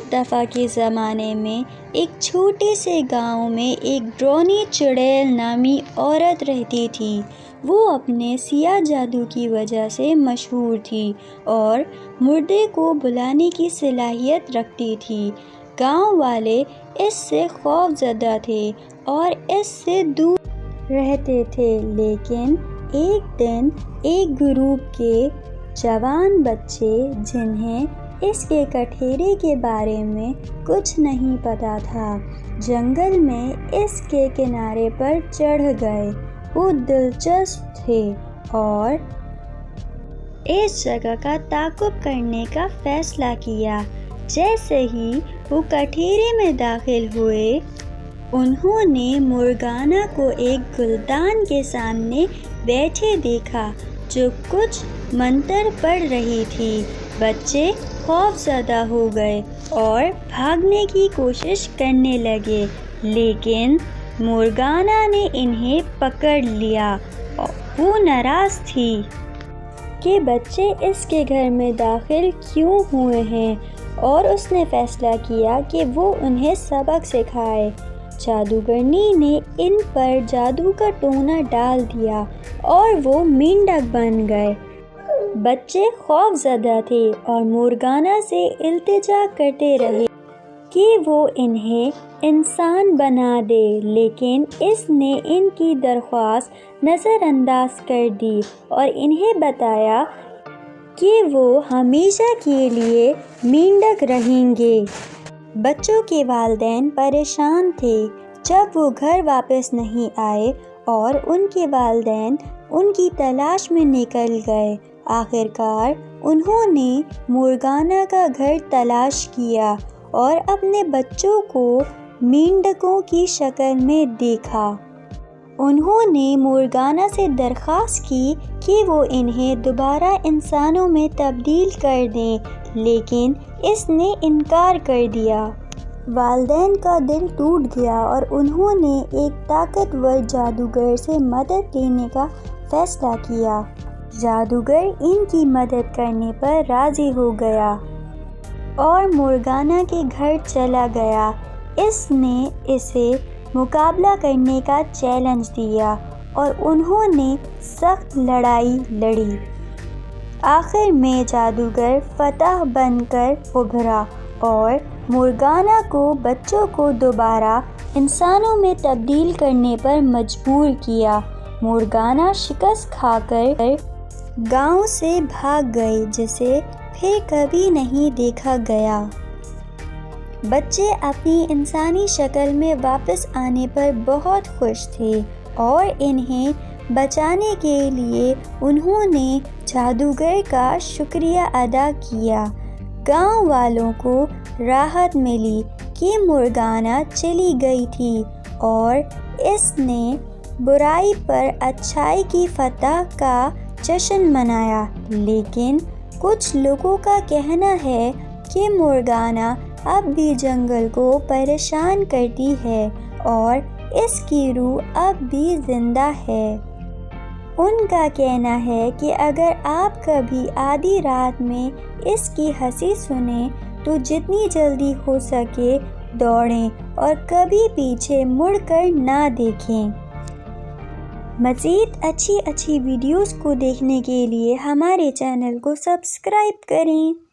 ایک دفعہ کے زمانے میں ایک چھوٹے سے گاؤں میں ایک ڈرونی چڑیل نامی عورت رہتی تھی۔ وہ اپنے سیاہ جادو کی وجہ سے مشہور تھی اور مردے کو بلانے کی صلاحیت رکھتی تھی۔ گاؤں والے اس سے خوف زدہ تھے اور اس سے دور رہتے تھے، لیکن ایک دن ایک گروپ کے جوان بچے جنہیں اس کے کٹہرے کے بارے میں کچھ نہیں پتا تھا، جنگل میں اس کے کنارے پر چڑھ گئے۔ وہ دلچسپ تھے اور اس جگہ کا تعاقب کرنے کا فیصلہ کیا۔ جیسے ہی وہ کٹہرے میں داخل ہوئے، انہوں نے مرغانا کو ایک گلدان کے سامنے بیٹھے دیکھا جو کچھ منتر پڑھ رہی تھی۔ بچے خوف زدہ ہو گئے اور بھاگنے کی کوشش کرنے لگے، لیکن مرغانا نے انہیں پکڑ لیا۔ وہ ناراض تھی کہ بچے اس کے گھر میں داخل کیوں ہوئے ہیں اور اس نے فیصلہ کیا کہ وہ انہیں سبق سکھائے۔ جادوگرنی نے ان پر جادو کا ٹونا ڈال دیا اور وہ مینڈک بن گئے۔ بچے خوف زدہ تھے اور مرغانا سے التجا کرتے رہے کہ وہ انہیں انسان بنا دے، لیکن اس نے ان کی درخواست نظر انداز کر دی اور انہیں بتایا کہ وہ ہمیشہ کے لیے مینڈک رہیں گے۔ بچوں کے والدین پریشان تھے جب وہ گھر واپس نہیں آئے اور ان کے والدین ان کی تلاش میں نکل گئے۔ آخر کار انہوں نے مرغانا کا گھر تلاش کیا اور اپنے بچوں کو مینڈکوں کی شکل میں دیکھا۔ انہوں نے مرغانا سے درخواست کی کہ وہ انہیں دوبارہ انسانوں میں تبدیل کر دیں، لیکن اس نے انکار کر دیا۔ والدین کا دل ٹوٹ گیا اور انہوں نے ایک طاقتور جادوگر سے مدد لینے کا فیصلہ کیا۔ جادوگر ان کی مدد کرنے پر راضی ہو گیا اور مرغانا کے گھر چلا گیا۔ اس نے اسے مقابلہ کرنے کا چیلنج دیا اور انہوں نے سخت لڑائی لڑی۔ آخر میں جادوگر فاتح بن کر ابھرا اور مرغانا کو بچوں کو دوبارہ انسانوں میں تبدیل کرنے پر مجبور کیا۔ مرغانا شکست کھا کر گاؤں سے بھاگ گئی، جسے پھر کبھی نہیں دیکھا گیا۔ بچے اپنی انسانی شکل میں واپس آنے پر بہت خوش تھے اور انہیں بچانے کے لیے انہوں نے جادوگر کا شکریہ ادا کیا۔ گاؤں والوں کو راحت ملی کہ مرغانا چلی گئی تھی اور اس نے برائی پر اچھائی کی فتح کا جشن منایا، لیکن کچھ لوگوں کا کہنا ہے کہ مرغانا اب بھی جنگل کو پریشان کرتی ہے اور اس کی روح اب بھی زندہ ہے۔ ان کا کہنا ہے کہ اگر آپ کبھی آدھی رات میں اس کی ہنسی سنیں تو جتنی جلدی ہو سکے دوڑیں اور کبھی پیچھے مڑ کر نہ دیکھیں۔ مزید اچھی ویڈیوز کو دیکھنے کے لیے ہمارے چینل کو سبسکرائب کریں۔